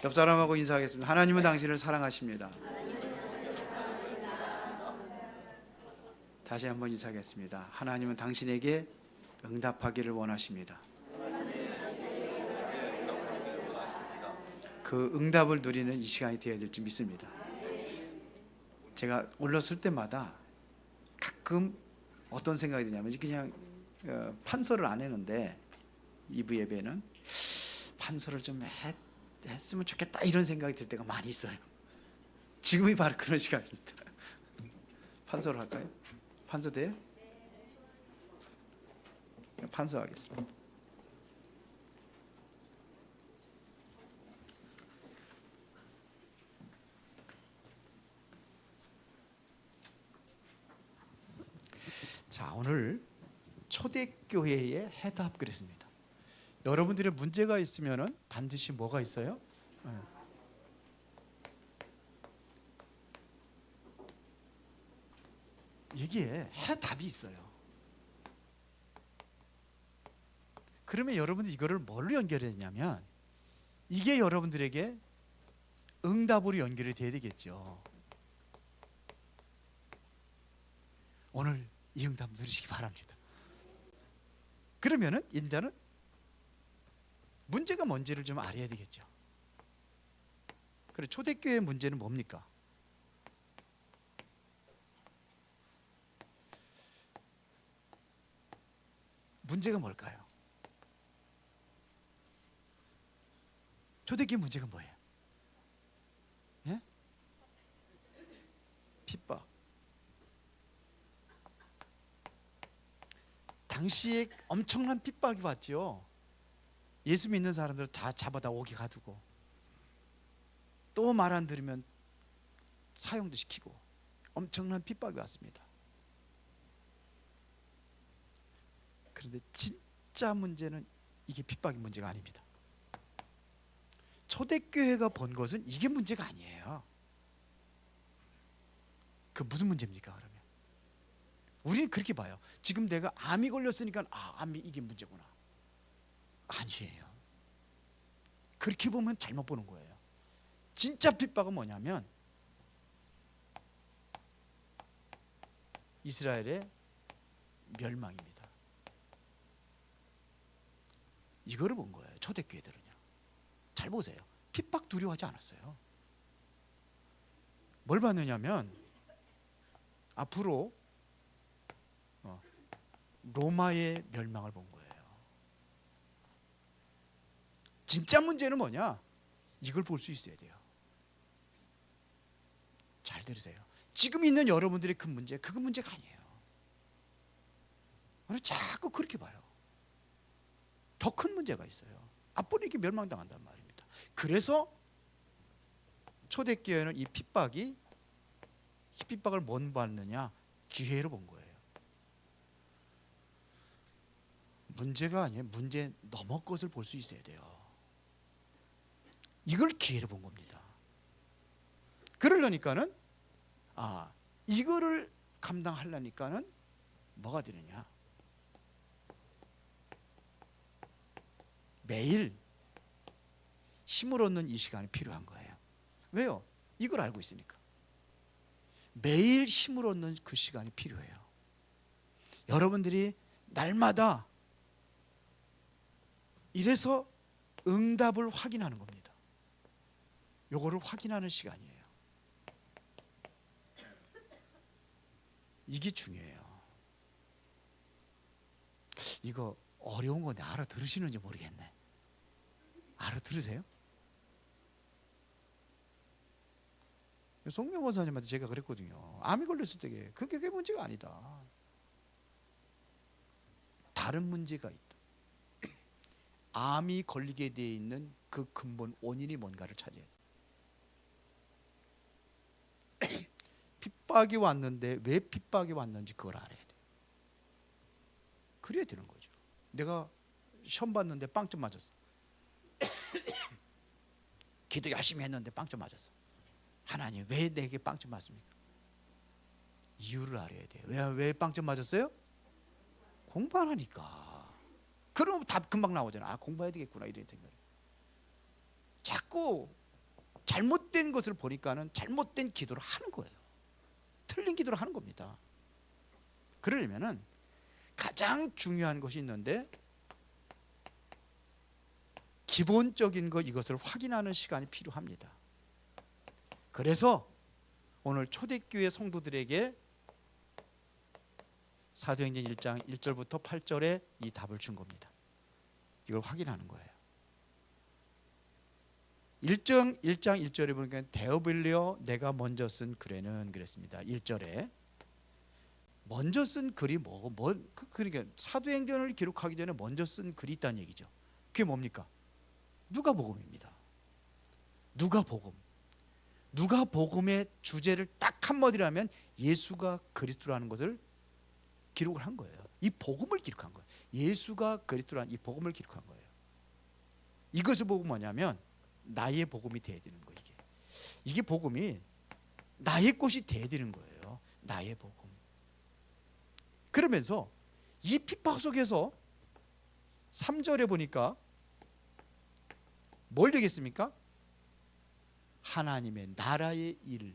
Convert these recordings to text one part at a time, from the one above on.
옆 사람하고 인사하겠습니다. 하나님은 당신을 사랑하십니다. 다시 한번 인사하겠습니다. 하나님은 당신에게 응답하기를 원하십니다. 그 응답을 누리는 이 시간이 되어야 될 줄 믿습니다. 제가 올랐을 때마다 가끔 어떤 생각이 드냐면 그냥 판서를 안 했는데 2부 예배는 판서를 좀 했으면 좋겠다 이런 생각이 들 때가 많이 있어요. 지금이 바로 그런 시간입니다. 판서를 할까요? 판서 돼요? 판서 하겠습니다. 자, 오늘 초대교회의 해답 그랬습니다. 여러분들의 문제가 있으면 반드시 뭐가 있어요? 여기에 해답이 있어요. 그러면 여러분들이 이거를 뭘로 연결했냐면 이게 여러분들에게 응답으로 연결이 돼야 되겠죠. 오늘 이 응답 누리시기 바랍니다. 그러면은 이제는 문제가 뭔지를 좀 알아야 되겠죠. 그래, 초대교회의 문제는 뭡니까? 문제가 뭘까요? 초대교회 문제가 뭐예요? 예? 핍박. 당시에 엄청난 핍박이 왔죠. 예수 믿는 사람들 다 잡아다 옥에 가두고 또 말 안 들으면 사형도 시키고 엄청난 핍박이 왔습니다. 그런데 진짜 문제는 이게 핍박이 문제가 아닙니다. 초대교회가 본 것은 이게 문제가 아니에요. 그 무슨 문제입니까 그러면? 우리는 그렇게 봐요. 지금 내가 암이 걸렸으니까 암이 이게 문제구나. 아니에요. 그렇게 보면 잘못 보는 거예요. 진짜 핍박은 뭐냐면 이스라엘의 멸망입니다. 이거를 본 거예요. 초대교회들은요. 잘 보세요. 핍박 두려워하지 않았어요. 뭘 봤느냐면 앞으로 로마의 멸망을 본 거예요. 진짜 문제는 뭐냐? 이걸 볼 수 있어야 돼요. 잘 들으세요. 지금 있는 여러분들의 그 문제, 그거 문제가 아니에요. 오늘 자꾸 그렇게 봐요. 더 큰 문제가 있어요. 앞으로 이게 멸망당한단 말입니다. 그래서 초대교회는 이 핍박을 뭔 봤느냐? 기회로 본 거예요. 문제가 아니에요. 문제 넘어 것을 볼 수 있어야 돼요. 이걸 기회로 본 겁니다. 그러려니까는 이거를 감당하려니까는 뭐가 되느냐? 매일 힘을 얻는 이 시간이 필요한 거예요. 왜요? 이걸 알고 있으니까. 매일 힘을 얻는 그 시간이 필요해요. 여러분들이 날마다 이래서 응답을 확인하는 겁니다. 요거를 확인하는 시간이에요. 이게 중요해요. 이거 어려운 건데 알아들으시는지 모르겠네. 알아들으세요? 송명 원사님한테 제가 그랬거든요. 암이 걸렸을 때 그게 문제가 아니다. 다른 문제가 있다. 암이 걸리게 되어 있는 그 근본 원인이 뭔가를 찾아야 돼. 핍박이 왔는데 왜 핍박이 왔는지 그걸 알아야 돼. 그래야 되는 거죠. 내가 시험 봤는데 빵점 맞았어. 기도 열심히 했는데 빵점 맞았어. 하나님 왜 내게 빵점 맞습니까? 이유를 알아야 돼요. 왜 빵점 맞았어요? 공부 안 하니까. 그럼 답 금방 나오잖아. 공부해야 되겠구나 이런 생각. 자꾸 잘못된 것을 보니까는 잘못된 기도를 하는 거예요. 틀린 기도를 하는 겁니다. 그러려면은 가장 중요한 것이 있는데 기본적인 것, 이것을 확인하는 시간이 필요합니다. 그래서 오늘 초대교회 성도들에게 사도행전 1장 1절부터 8절에 이 답을 준 겁니다. 이걸 확인하는 거예요. 1장 1절에 보니까 데오빌리오 내가 먼저 쓴 글에는 그랬습니다. 1절에 먼저 쓴 글이 그러니까 사도행전을 기록하기 전에 먼저 쓴 글이 있다는 얘기죠. 그게 뭡니까? 누가복음입니다. 누가복음의 주제를 딱 한마디로 하면 예수가 그리스도라는 것을 기록을 한 거예요. 이 복음을 기록한 거예요. 예수가 그리스도라는 이 복음을 기록한 거예요. 이것을 보고 뭐냐면 나의 복음이 돼야 되는 거예요. 이게 복음이 나의 것이 돼야 되는 거예요. 나의 복음. 그러면서 이 핍박 속에서 3절에 보니까 뭘 얘기했습니까? 하나님의 나라의 일,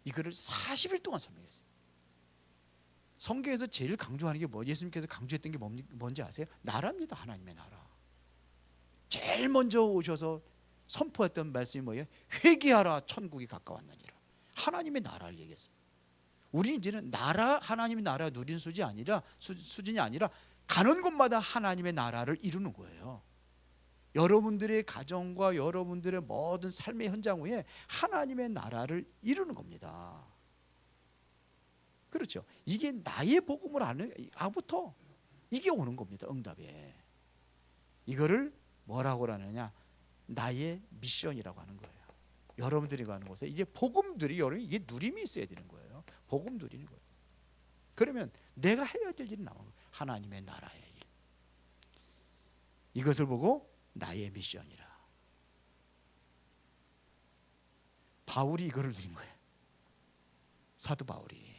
이거를 40일 동안 설명했어요. 성경에서 제일 강조하는 게 뭐? 예수님께서 강조했던 게 뭔지 아세요? 나라입니다. 하나님의 나라. 제일 먼저 오셔서 선포했던 말씀이 뭐예요? 회개하라, 천국이 가까웠느니라. 하나님의 나라를 얘기했어요. 우리 이제는 하나님의 나라 누린 수준이 아니라 가는 곳마다 하나님의 나라를 이루는 거예요. 여러분들의 가정과 여러분들의 모든 삶의 현장 위에 하나님의 나라를 이루는 겁니다. 그렇죠. 이게 나의 복음을 아부터 이게 오는 겁니다. 응답에. 이거를 뭐라고 하느냐? 나의 미션이라고 하는 거예요. 여러분들이 가는 곳에 이제 복음들이 이게 누림이 있어야 되는 거예요. 복음 누리는 거예요. 그러면 내가 해야 될 일이 나오는 거예요. 하나님의 나라의 일. 이것을 보고 나의 미션이라. 바울이 이거를 누린 거예요. 사도 바울이.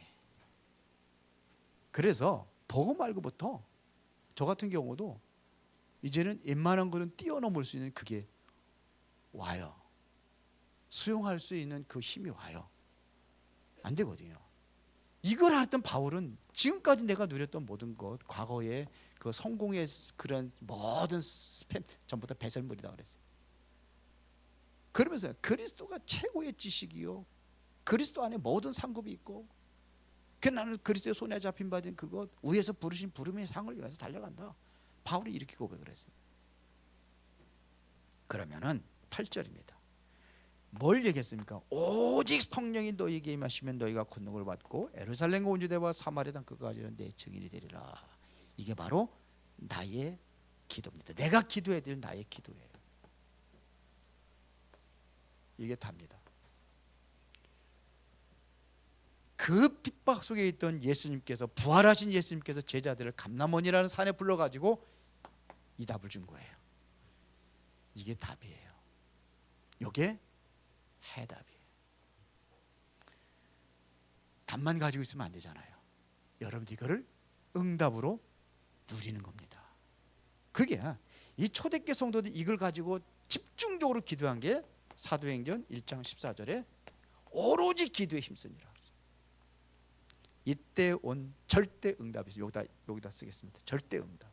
그래서 복음 말고부터 저 같은 경우도 이제는 웬만한 거는 뛰어넘을 수 있는 그게 와요. 수용할 수 있는 그 힘이 와요. 안 되거든요. 이걸 했던 바울은 지금까지 내가 누렸던 모든 것, 과거의 그 성공의 그런 모든 스팸 전부 다 배설물이다 그랬어요. 그러면서 그리스도가 최고의 지식이요, 그리스도 안에 모든 상급이 있고, 그 나는 그리스도의 손에 잡힌 바된 그것, 위에서 부르신 부름의 상을 위해서 달려간다. 바울이 이렇게 고백을 했어요. 그러면은 8절입니다. 뭘 얘기했습니까? 오직 성령이 너희에게 임하시면 너희가 권능을 받고 예루살렘과 온 유대와 사마리아 땅 끝까지 내 증인이 되리라. 이게 바로 나의 기도입니다. 내가 기도해야 될 나의 기도예요. 이게 답니다. 그 핍박 속에 있던 예수님께서, 부활하신 예수님께서 제자들을 감람원이라는 산에 불러가지고 이 답을 준 거예요. 이게 답이에요. 이게 해답이에요. 답만 가지고 있으면 안 되잖아요. 여러분 이거를 응답으로 누리는 겁니다. 그게 이 초대교회 성도들이 이걸 가지고 집중적으로 기도한 게 사도행전 1장 14절에 오로지 기도에 힘쓰니라. 이때 온 절대 응답이 있어요. 여기다 쓰겠습니다. 절대 응답.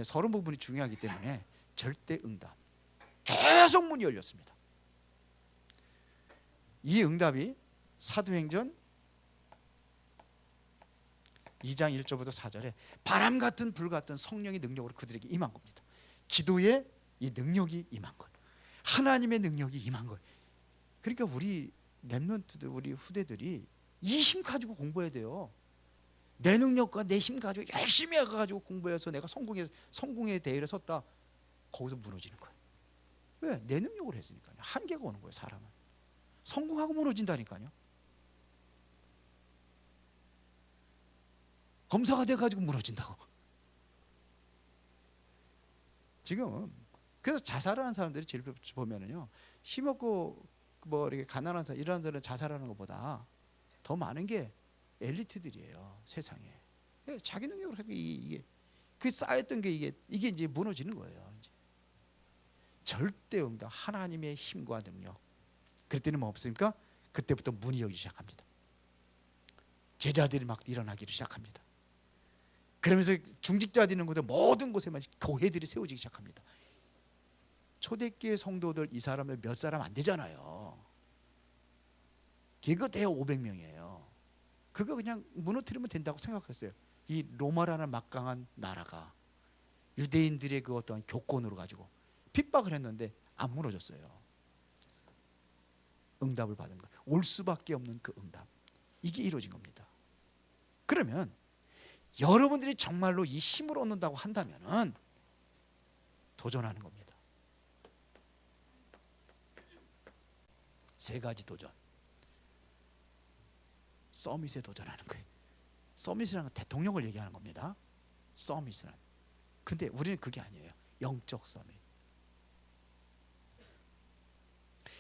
서론 부분이 중요하기 때문에 절대 응답. 계속 문이 열렸습니다. 이 응답이 사도행전 2장 1절부터 4절에 바람 같은 불 같은 성령의 능력으로 그들에게 임한 겁니다. 기도에 이 능력이 임한 거예요. 하나님의 능력이 임한 거예요. 그러니까 우리 렘넌트들, 우리 후대들이 이 힘 가지고 공부해야 돼요. 내 능력과 내 힘 가지고 열심히 해가지고 공부해서 내가 성공의 대회를 섰다. 거기서 무너지는 거예요. 왜? 내 능력으로 했으니까요. 한계가 오는 거예요. 사람은 성공하고 무너진다니까요. 검사가 돼가지고 무너진다고. 지금 그래서 자살하는 사람들이 제일 보면은요, 힘없고 뭐 이렇게 가난한 사람, 이런 사람들은 자살하는 것보다 더 많은 게 엘리트들이에요. 세상에. 자기 능력으로 하기 이게 그 쌓였던 게 이게 이제 무너지는 거예요. 이제. 절대 응답, 하나님의 힘과 능력. 그랬더니 뭐 없습니까? 그때부터 문이 열기 시작합니다. 제자들이 막 일어나기를 시작합니다. 그러면서 중직자들이 있는 곳에 모든 곳에만 교회들이 세워지기 시작합니다. 초대교회 성도들 이 사람들 몇 사람 안 되잖아요. 그거 대략 500명이에요. 그거 그냥 무너뜨리면 된다고 생각했어요. 이 로마라는 막강한 나라가 유대인들의 그 어떤 교권으로 가지고 핍박을 했는데 안 무너졌어요. 응답을 받은 거예요. 올 수밖에 없는 그 응답. 이게 이루어진 겁니다. 그러면 여러분들이 정말로 이 힘을 얻는다고 한다면은 도전하는 겁니다. 세 가지 도전. 서밋에 도전하는 거예요. 서밋이라는 건 대통령을 얘기하는 겁니다. 서밋은. 근데 우리는 그게 아니에요. 영적 서밋.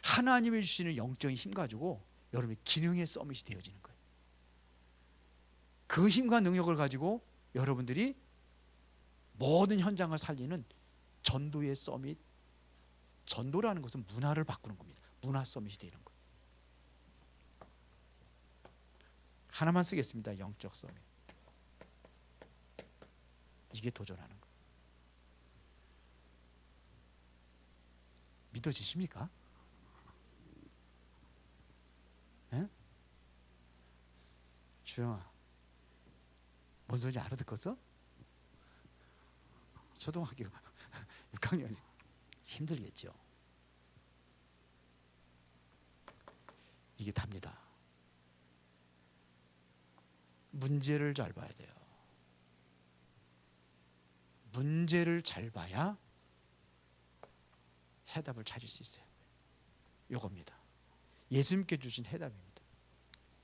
하나님이 주시는 영적인 힘 가지고 여러분이 기능의 서밋이 되어지는 거예요. 그 힘과 능력을 가지고 여러분들이 모든 현장을 살리는 전도의 서밋. 전도라는 것은 문화를 바꾸는 겁니다. 문화 서밋이 되는 거예요. 하나만 쓰겠습니다. 영적 서밋. 이게 도전하는 거예요. 믿어지십니까? 예? 주영아, 뭔 소리인지 알아듣겠어? 초등학교 6학년 힘들겠죠. 이게 답니다. 문제를 잘 봐야 돼요. 문제를 잘 봐야 해답을 찾을 수 있어요. 이겁니다. 예수님께 주신 해답입니다.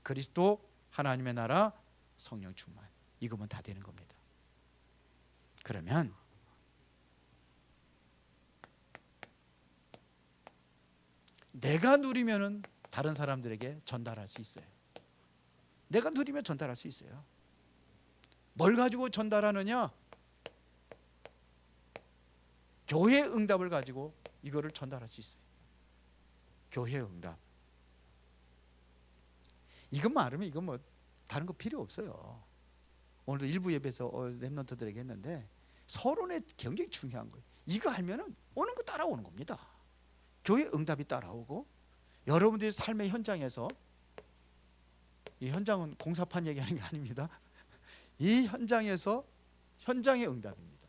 그리스도, 하나님의 나라, 성령 충만. 이거면 다 되는 겁니다. 그러면 내가 누리면은 다른 사람들에게 전달할 수 있어요. 내가 누리면 전달할 수 있어요. 뭘 가지고 전달하느냐? 교회 응답을 가지고 이거를 전달할 수 있어요. 교회 응답. 이것만 알으면 이건 뭐 다른 거 필요 없어요. 오늘도 일부 예배에서 랩런트들에게 했는데 서론에 굉장히 중요한 거예요. 이거 알면은 오는 거 따라오는 겁니다. 교회 응답이 따라오고 여러분들의 삶의 현장에서, 이 현장은 공사판 얘기하는 게 아닙니다. 이 현장에서 현장의 응답입니다.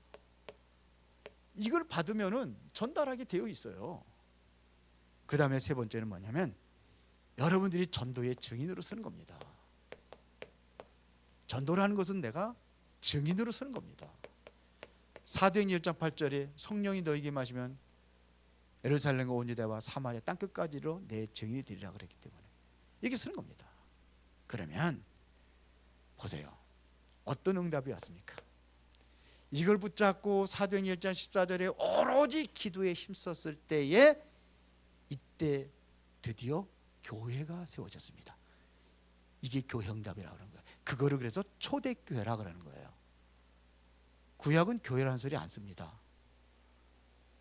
이걸 받으면은 전달하게 되어 있어요. 그 다음에 세 번째는 뭐냐면 여러분들이 전도의 증인으로 쓰는 겁니다. 전도라는 것은 내가 증인으로 쓰는 겁니다. 사도행전 1장 8절에 성령이 너에게 마시면 예루살렘과 온 유대와 사마리아 땅끝까지로 내 증인이 되리라 그랬기 때문에 이렇게 쓰는 겁니다. 그러면 보세요. 어떤 응답이 왔습니까? 이걸 붙잡고 사도행전 1장 14절에 오로지 기도에 힘썼을 때에 이때 드디어 교회가 세워졌습니다. 이게 교회 응답이라고 하는 거예요. 그거를 그래서 초대교회라고 하는 거예요. 구약은 교회라는 소리 안 씁니다.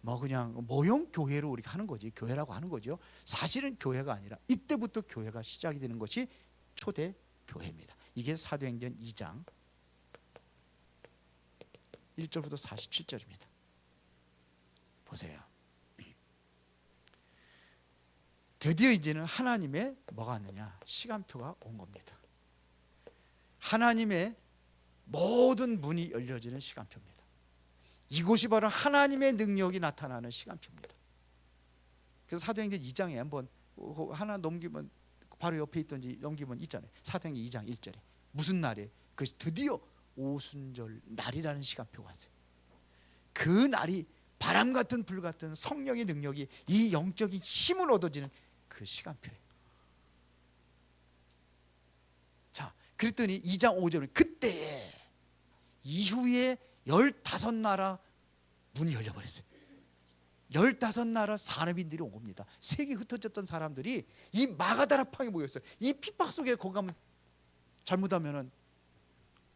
뭐 그냥 모형 교회로 우리가 하는 거지, 교회라고 하는 거죠. 사실은 교회가 아니라 이때부터 교회가 시작이 되는 것이 초대교회입니다. 이게 사도행전 2장 1절부터 47절입니다. 보세요. 드디어 이제는 하나님의 뭐가 왔느냐? 시간표가 온 겁니다. 하나님의 모든 문이 열려지는 시간표입니다. 이곳이 바로 하나님의 능력이 나타나는 시간표입니다. 그래서 사도행전 2장에 한번 하나 넘기면 바로 옆에 있던지 넘기면 있잖아요. 사도행전 2장 1절에 무슨 날이에요? 그것이 드디어 오순절 날이라는 시간표가 왔어요. 그 날이 바람 같은 불 같은 성령의 능력이 이 영적인 힘을 얻어지는 그 시간표예요. 자, 그랬더니 2장 5절은 그때에 이후에 15나라 문이 열려버렸어요. 15나라 산업인들이 온 겁니다. 세계 흩어졌던 사람들이 이 마가다라팡에 모였어요. 이 핍박 속에 거기 가면 잘못하면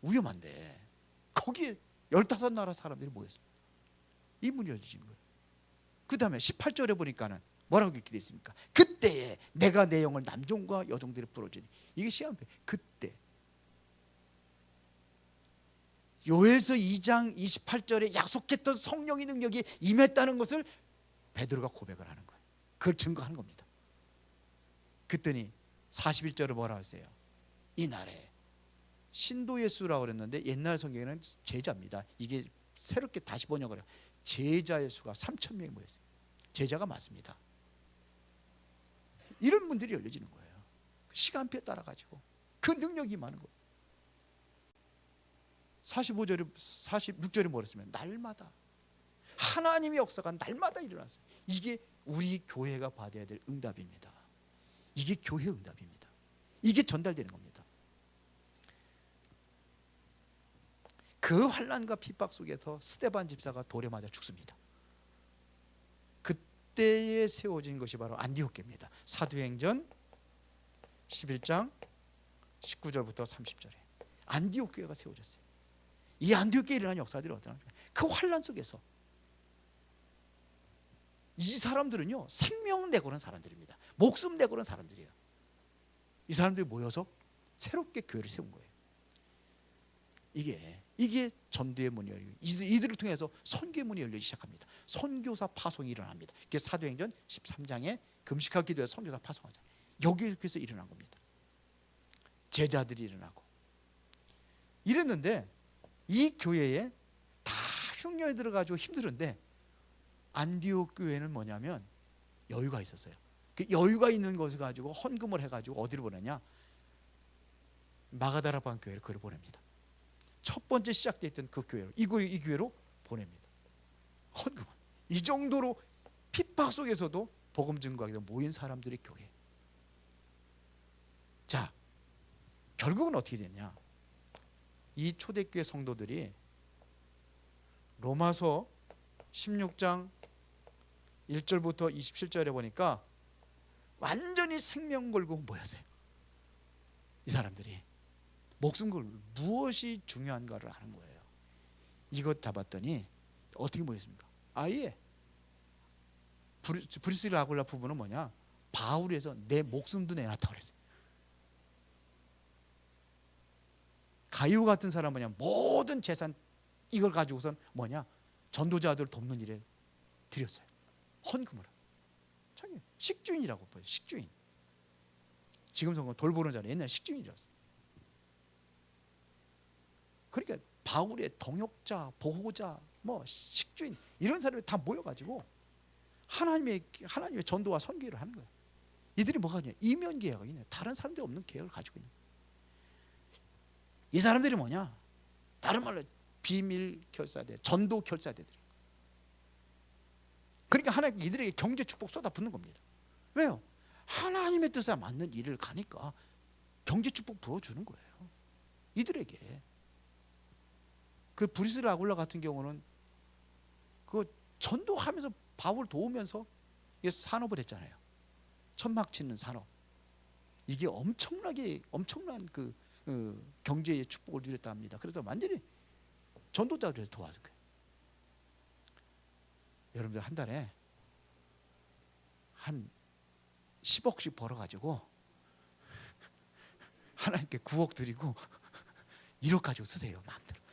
위험한데 거기에 15나라 사람들이 모였어요. 이 문이 열리신 거예요. 그 다음에 18절에 보니까는 뭐라고 이렇게 되어 있습니까? 그때에 내가 내 영을 남종과 여종들에 불어주니. 이게 시간표. 그때 요엘서 2장 28절에 약속했던 성령의 능력이 임했다는 것을 베드로가 고백을 하는 거예요. 그걸 증거하는 겁니다. 그랬더니 41절을 뭐라고 했어요? 이날에 신도 예수라고 그랬는데 옛날 성경에는 제자입니다. 이게 새롭게 다시 번역을 해요. 제자의 수가 3,000명이 모였어요. 제자가 맞습니다. 이런 문들이 열려지는 거예요. 시간표에 따라 가지고 그 능력이 많은 거예요. 45절에 46절에 뭐랬으면 날마다 하나님의 역사가 날마다 일어났어요. 이게 우리 교회가 받아야 될 응답입니다. 이게 교회 응답입니다. 이게 전달되는 겁니다. 그 환난과 핍박 속에서 스데반 집사가 돌에 맞아 죽습니다. 그때에 세워진 것이 바로 안디옥교입니다. 사도행전 11장 19절부터 30절에 안디옥 교회가 세워졌어요. 이 안디옥 교회에 일어난 역사들이 어떠합니까? 그 환난 속에서 이 사람들은요, 생명 내고는 사람들입니다. 목숨 내고는 사람들이에요. 이 사람들이 모여서 새롭게 교회를 세운 거예요. 이게 전도의 문이 열리고, 이들을 통해서 선교의 문이 열리기 시작합니다. 선교사 파송이 일어납니다. 이게 사도행전 13장에 금식하기 기도해서 선교사 파송하잖아요. 여기에서 일어난 겁니다. 제자들이 일어나고 이랬는데, 이 교회에 다 흉년이 들어가지고 힘들은데 안디옥 교회는 뭐냐면 여유가 있었어요. 그 여유가 있는 것을 가지고 헌금을 해가지고 어디를 보내냐? 마가다라방 교회를 그를 보냅니다. 첫 번째 시작됐던 그 교회로, 이 교회로 보냅니다. 헌금을. 이 정도로 핍박 속에서도 복음 증거하기 위해 모인 사람들의 교회. 자, 결국은 어떻게 됐냐? 이 초대교회 성도들이 로마서 16장 1절부터 27절에 보니까 완전히 생명 걸고 모였어요. 이 사람들이 목숨 걸고 무엇이 중요한가를 아는 거예요. 이것 잡았더니 어떻게 모였습니까? 아예 브리스라 아굴라 부부는 뭐냐? 바울에서 내 목숨도 내놨다고 그랬어요. 가이오 같은 사람은 뭐냐? 모든 재산 이걸 가지고선 뭐냐? 전도자들을 돕는 일에 드렸어요. 헌금을. 참 식주인이라고 봐요. 식주인. 지금 성경 돌보는 자는 옛날 식주인이었어요. 그러니까 바울의 동역자, 보호자, 뭐 식주인 이런 사람이 다 모여가지고 하나님의 전도와 선교를 하는 거예요. 이들이 뭐가 있냐? 이면 계약이 있네. 다른 사람들이 없는 계약을 가지고 있는. 이 사람들이 뭐냐? 다른 말로 비밀 결사대, 전도 결사대들. 그러니까 하나님 이들에게 경제 축복 쏟아붓는 겁니다. 왜요? 하나님의 뜻에 맞는 일을 가니까 경제 축복 부어주는 거예요. 이들에게. 그 브리스라 아굴라 같은 경우는 그 전도하면서 바울 도우면서 산업을 했잖아요. 천막 짓는 산업. 이게 엄청난 그 경제의 축복을 누렸다 합니다. 그래서 완전히 전도자들을 도와준 거예요. 여러분들 한 달에 한 10억씩 벌어가지고 하나님께 9억 드리고 1억 가지고 쓰세요. 마음대로.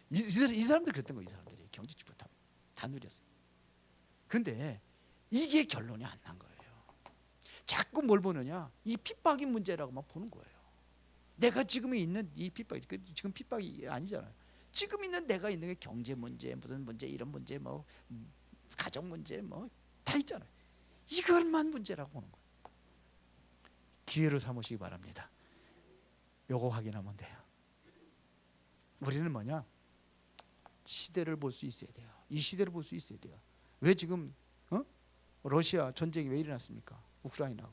이 사람들 그랬던 거예요. 이 사람들이 경제 축복 다 누렸어요. 근데 이게 결론이 안 난 거예요. 자꾸 뭘 보느냐? 이 핍박의 문제라고만 보는 거예요. 내가 지금 있는 이 핍박, 지금 핍박이 아니잖아요. 지금 있는 내가 있는 게 경제 문제, 무슨 문제, 이런 문제, 뭐 가정 문제, 뭐 다 있잖아요. 이것만 문제라고 보는 거예요. 기회를 삼으시기 바랍니다. 요거 확인하면 돼요. 우리는 뭐냐? 시대를 볼 수 있어야 돼요. 이 시대를 볼 수 있어야 돼요. 왜 지금 러시아 전쟁이 왜 일어났습니까? 우크라이나.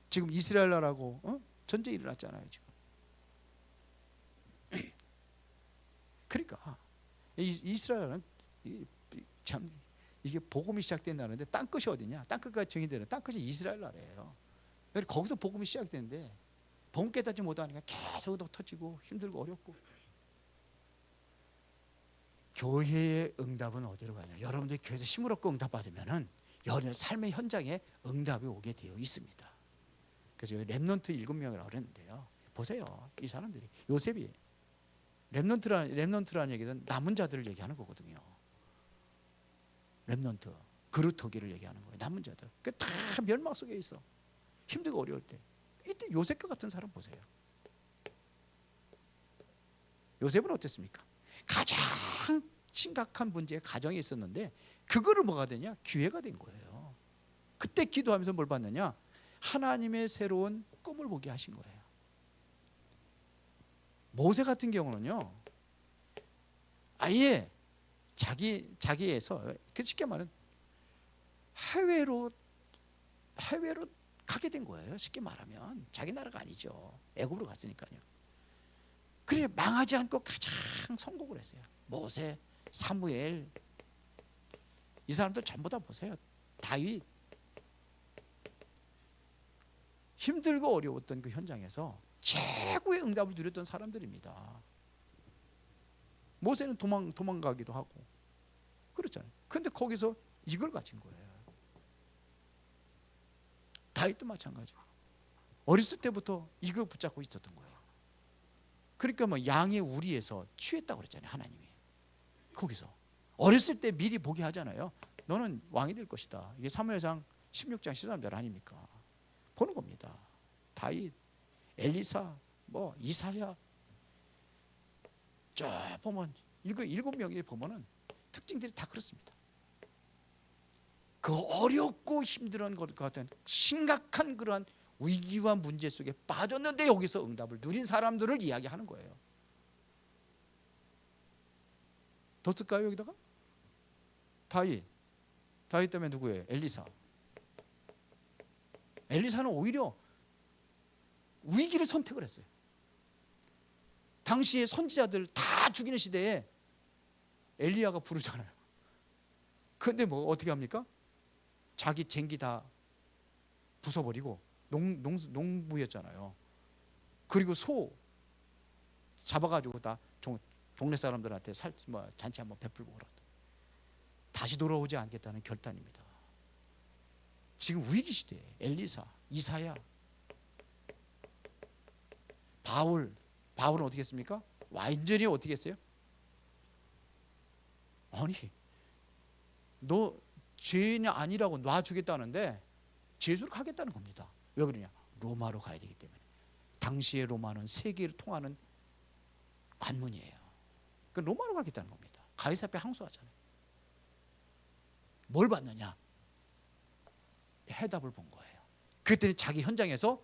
지금 이스라엘 나라하고 전쟁이 일어났잖아요. 지금. 그러니까 이스라엘은 참 이게 복음이 시작된다는데 땅끝이 어디냐? 땅끝까지 정의되는 땅끝이 이스라엘 나라예요. 거기서 복음이 시작되는데 본 깨닫지 못하니까 계속 터지고 힘들고 어렵고. 교회의 응답은 어디로 가냐? 여러분들이 교회에서 힘을 얻고 응답받으면은 여러분의 삶의 현장에 응답이 오게 되어 있습니다. 그래서 렘넌트 7명이라고 그랬는데요. 보세요. 이 사람들이 요셉이 렘넌트라는 얘기는 남은 자들을 얘기하는 거거든요. 렘넌트, 그루터기를 얘기하는 거예요. 남은 자들. 그 다 멸망 속에 있어. 힘들고 어려울 때. 이때 요셉과 같은 사람 보세요. 요셉은 어땠습니까? 가장 심각한 문제가 가정에 있었는데 그거를 뭐가 되냐? 기회가 된 거예요. 그때 기도하면서 뭘 받느냐? 하나님의 새로운 꿈을 보게 하신 거예요. 모세 같은 경우는요, 아예 자기에서 쉽게 말하면 해외로 가게 된 거예요. 쉽게 말하면 자기 나라가 아니죠. 애굽으로 갔으니까요. 그래 망하지 않고 가장 성공을 했어요. 모세, 사무엘, 이 사람들 전부 다 보세요. 다윗, 힘들고 어려웠던 그 현장에서 최고의 응답을 누렸던 사람들입니다. 모세는 도망가기도 하고 그렇잖아요. 그런데 거기서 이걸 가진 거예요. 다윗도 마찬가지. 어렸을 때부터 이걸 붙잡고 있었던 거예요. 그러니까 뭐 양의 우리에서 취했다고 그랬잖아요. 하나님이 거기서 어렸을 때 미리 보게 하잖아요. 너는 왕이 될 것이다. 이게 사무엘상 16장 13절 아닙니까? 보는 겁니다. 다윗, 엘리사, 뭐 이사야, 쭉 보면 일곱 명이 보면은 특징들이 다 그렇습니다. 그 어렵고 힘든 것 같은 심각한 그러한 위기와 문제 속에 빠졌는데 여기서 응답을 누린 사람들을 이야기하는 거예요. 더 쓸까요 여기다가? 다윗 때문에 누구예요? 엘리사는 오히려 위기를 선택을 했어요. 당시에 선지자들 다 죽이는 시대에 엘리야가 부르잖아요. 그런데 뭐 어떻게 합니까? 자기 쟁기 다 부숴버리고 농부였잖아요. 그리고 소 잡아가지고 다 동네 사람들한테 잔치 한번 베풀고 그러다. 다시 돌아오지 않겠다는 결단입니다. 지금 위기 시대에 엘리사, 이사야, 바울은 어떻게 했습니까? 완전히 어떻게 했어요? 아니 너 죄인이 아니라고 놔주겠다는데 제수를 가겠다는 겁니다. 왜 그러냐? 로마로 가야 되기 때문에. 당시의 로마는 세계를 통하는 관문이에요. 그 로마로 가겠다는 겁니다. 가이사 앞에 항소하잖아요. 뭘 받느냐? 해답을 본 거예요. 그랬더니 자기 현장에서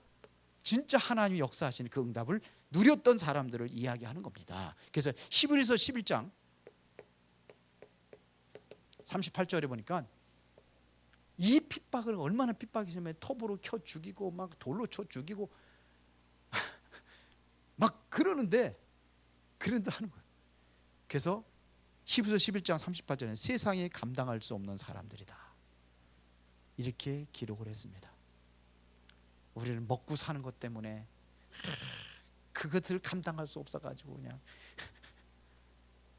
진짜 하나님이 역사하시는 그 응답을 누렸던 사람들을 이야기하는 겁니다. 그래서 히브리서 11장 38절에 보니까 이 핍박을 얼마나 핍박이냐면 톱으로 켜 죽이고 막 돌로 쳐 죽이고 막 그러는데 하는 거예요. 그래서 히브리서 11장 38절에 세상에 감당할 수 없는 사람들이다. 이렇게 기록을 했습니다. 우리는 먹고 사는 것 때문에 그것을 감당할 수 없어가지고 그냥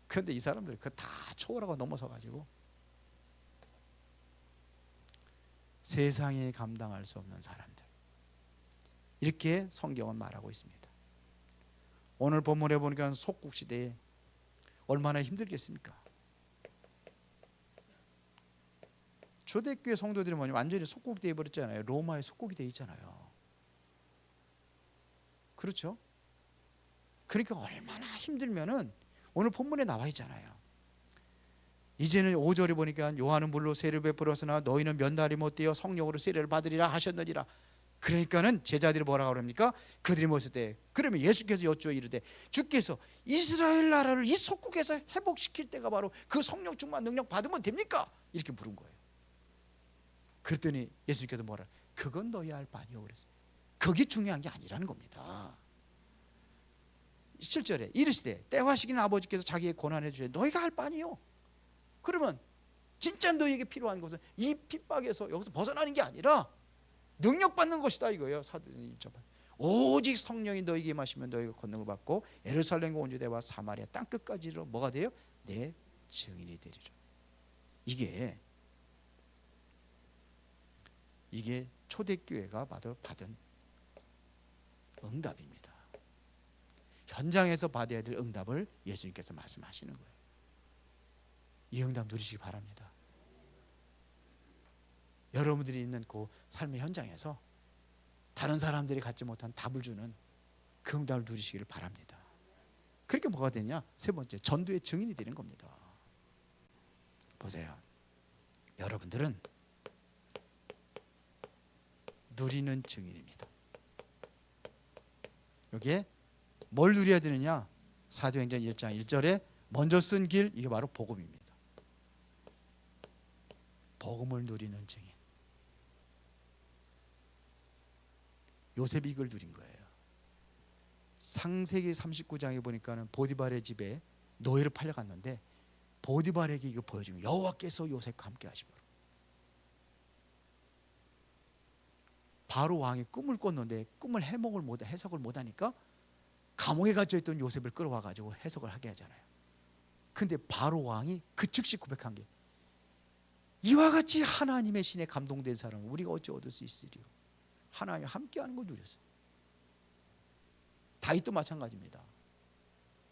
그런데 이 사람들이 그거 다 초월하고 넘어서가지고 세상에 감당할 수 없는 사람들, 이렇게 성경은 말하고 있습니다. 오늘 본문에 보니까 속국 시대에 얼마나 힘들겠습니까? 초대교회 성도들이 완전히 속국이 되어 버렸잖아요. 로마의 속국이 되어 있잖아요. 그렇죠? 그러니까 얼마나 힘들면은 오늘 본문에 나와 있잖아요. 이제는 5절에 보니까 요한은 물로 세를 베풀었으나 너희는 면달이 못되어 성령으로 세례를 받으리라 하셨느니라. 그러니까는 제자들이 뭐라고 그럽니까? 그들이 모였을 때 그러면 예수께서 여쭈어 이르되 주께서 이스라엘 나라를 이 속국에서 회복시킬 때가 바로 그 성령 충만 능력 받으면 됩니까? 이렇게 물은 거예요. 그랬더니 예수님께서 뭐라? 그건 너희 할 바 아니오 그랬어요. 그게 중요한 게 아니라는 겁니다. 7절에 이르시되 때와 시기는 아버지께서 자기의 고난해 주시되 너희가 할 바 아니오. 그러면 진짜 너희에게 필요한 것은 이 핍박에서 여기서 벗어나는 게 아니라 능력 받는 것이다 이거예요. 사도행 1장. 오직 성령이 너희에게 임하시면 너희가 권능을 받고 예루살렘과 온 유대와 사마리아 땅 끝까지로 뭐가 돼요? 내 증인이 되리라. 이게 초대교회가 받은 응답입니다. 현장에서 받아야 될 응답을 예수님께서 말씀하시는 거예요. 이 응답 누리시기 바랍니다. 여러분들이 있는 그 삶의 현장에서 다른 사람들이 갖지 못한 답을 주는 그 응답을 누리시기를 바랍니다. 그렇게 뭐가 되냐? 세 번째, 전도의 증인이 되는 겁니다. 보세요. 여러분들은 누리는 증인입니다. 여기에 뭘 누려야 되느냐? 사도행전 1장 1절에 먼저 쓴 길, 이게 바로 복음입니다. 복음을 누리는 증인. 요셉이 이걸 누린 거예요. 창세기 39장에 보니까는 보디발의 집에 노예로 팔려갔는데 보디발에게 이거 보여준 거예요. 여호와께서 요셉과 함께 하심으로. 바로 왕이 꿈을 꿨는데 꿈을 해석을 못하니까 감옥에 갇혀있던 요셉을 끌어와가지고 해석을 하게 하잖아요. 근데 바로 왕이 그 즉시 고백한 게, 이와 같이 하나님의 신에 감동된 사람은 우리가 어찌 얻을 수 있으리요. 하나님 함께하는 걸 누렸어요. 다윗도 마찬가지입니다.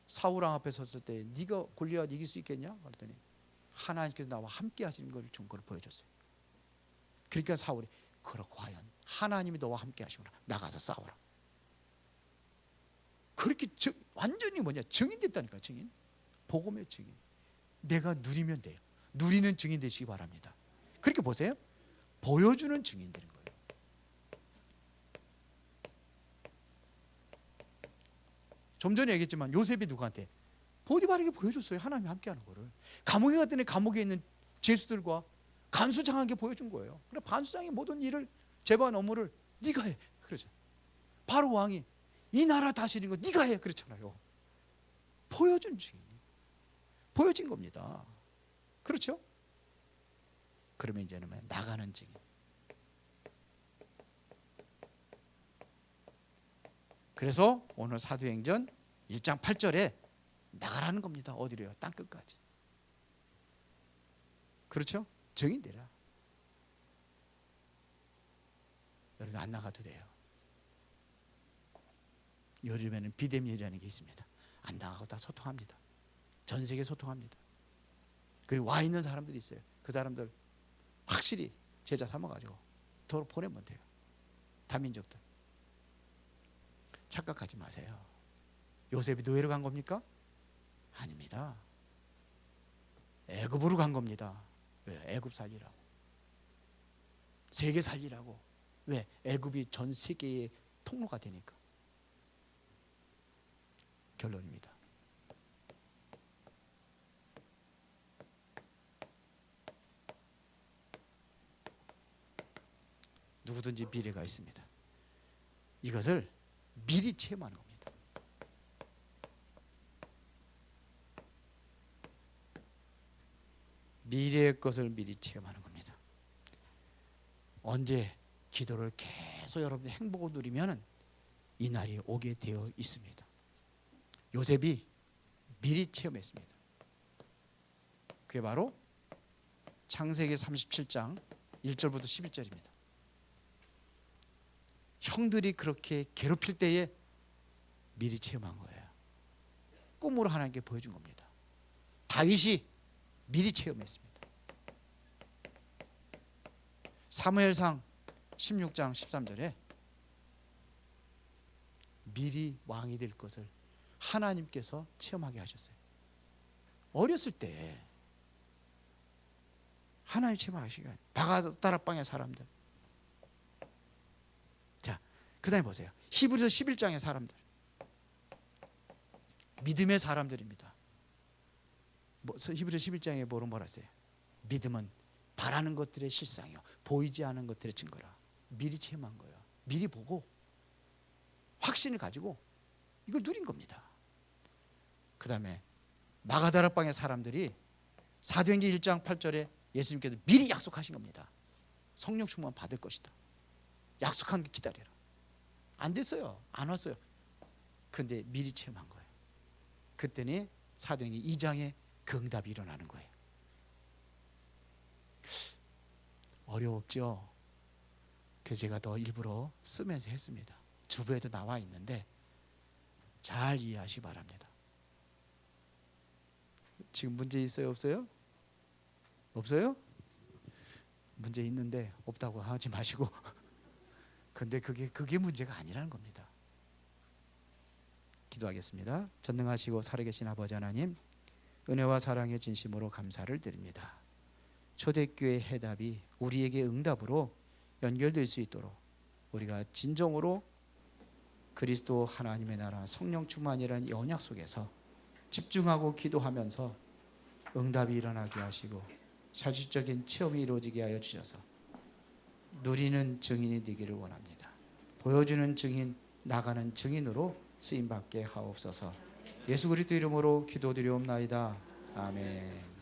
사울 왕 앞에 섰을 때 네가 골리앗 이길 수 있겠냐? 그랬더니 하나님께서 나와 함께 하시는 걸 증거를 보여줬어요. 그러니까 사울이, 그렇고 과연 하나님이 너와 함께 하시구나, 나가서 싸워라. 그렇게 완전히 증인됐다니까. 증인. 복음의 증인. 내가 누리면 돼요. 누리는 증인 되시기 바랍니다. 그렇게 보세요. 보여주는 증인 되는 거예요. 좀 전에 얘기했지만 요셉이 누구한테? 보디발에게 보여줬어요. 하나님이 함께하는 거를. 감옥에 갔더니 감옥에 있는 죄수들과 간수장에게 보여준 거예요. 그래, 간수장이 모든 일을, 재반 업무를 네가 해. 그러죠. 바로 왕이 이 나라 다스리는 거 네가 해. 그렇잖아요. 보여준 증인. 보여진 겁니다. 그렇죠? 그러면 이제는 나가는 증인. 그래서 오늘 사도행전 1장 8절에 나가라는 겁니다. 어디로요? 땅끝까지. 그렇죠? 증인되라. 여러분 안 나가도 돼요. 요즘에는 비대면이라는 게 있습니다. 안 나가고 다 소통합니다. 전 세계 소통합니다. 그리고 와 있는 사람들이 있어요. 그 사람들 확실히 제자 삼아가지고 더 보내면 돼요. 다민족들. 착각하지 마세요. 요셉이 노예로 간 겁니까? 아닙니다. 애굽으로 간 겁니다. 왜? 애굽 살리라고. 세계 살리라고. 왜? 애굽이 전 세계의 통로가 되니까. 결론입니다. 누구든지 미래가 있습니다. 이것을 미리 체험하는 겁니다. 미래의 것을 미리 체험하는 겁니다. 언제 기도를 계속 여러분들 행복을 누리면 이 날이 오게 되어 있습니다. 요셉이 미리 체험했습니다. 그게 바로 창세기 37장 1절부터 11절입니다. 형들이 그렇게 괴롭힐 때에 미리 체험한 거예요. 꿈으로 하나님께 보여준 겁니다. 다윗이 미리 체험했습니다. 사무엘상 16장 13절에 미리 왕이 될 것을 하나님께서 체험하게 하셨어요. 어렸을 때 하나님 체험하시기가, 바가다락방의 사람들. 자, 그 다음에 보세요. 히브리서 11장의 사람들. 믿음의 사람들입니다. 히브리서 11장에 뭐라 했어요? 믿음은 바라는 것들의 실상이요, 보이지 않은 것들의 증거라. 미리 체험한 거예요. 미리 보고 확신을 가지고 이걸 누린 겁니다. 그 다음에 마가다락방의 사람들이 사도행전 1장 8절에 예수님께서 미리 약속하신 겁니다. 성령 충만 받을 것이다. 약속한 게 기다려라. 안 됐어요. 안 왔어요. 근데 미리 체험한 거예요. 그때는 사도행전 2장에 그 응답이 일어나는 거예요. 어려웠죠. 그래서 제가 더 일부러 쓰면서 했습니다. 주부에도 나와 있는데 잘 이해하시기 바랍니다. 지금 문제 있어요? 없어요? 없어요? 문제 있는데 없다고 하지 마시고 근데 그게 문제가 아니라는 겁니다. 기도하겠습니다. 전능하시고 살아계신 아버지 하나님, 은혜와 사랑의 진심으로 감사를 드립니다. 초대교회의 해답이 우리에게 응답으로 연결될 수 있도록 우리가 진정으로 그리스도 하나님의 나라 성령 충만이라는 언약 속에서 집중하고 기도하면서 응답이 일어나게 하시고 사실적인 체험이 이루어지게 하여 주셔서 누리는 증인이 되기를 원합니다. 보여주는 증인, 나가는 증인으로 쓰임받게 하옵소서. 예수 그리스도 이름으로 기도드리옵나이다. 아멘.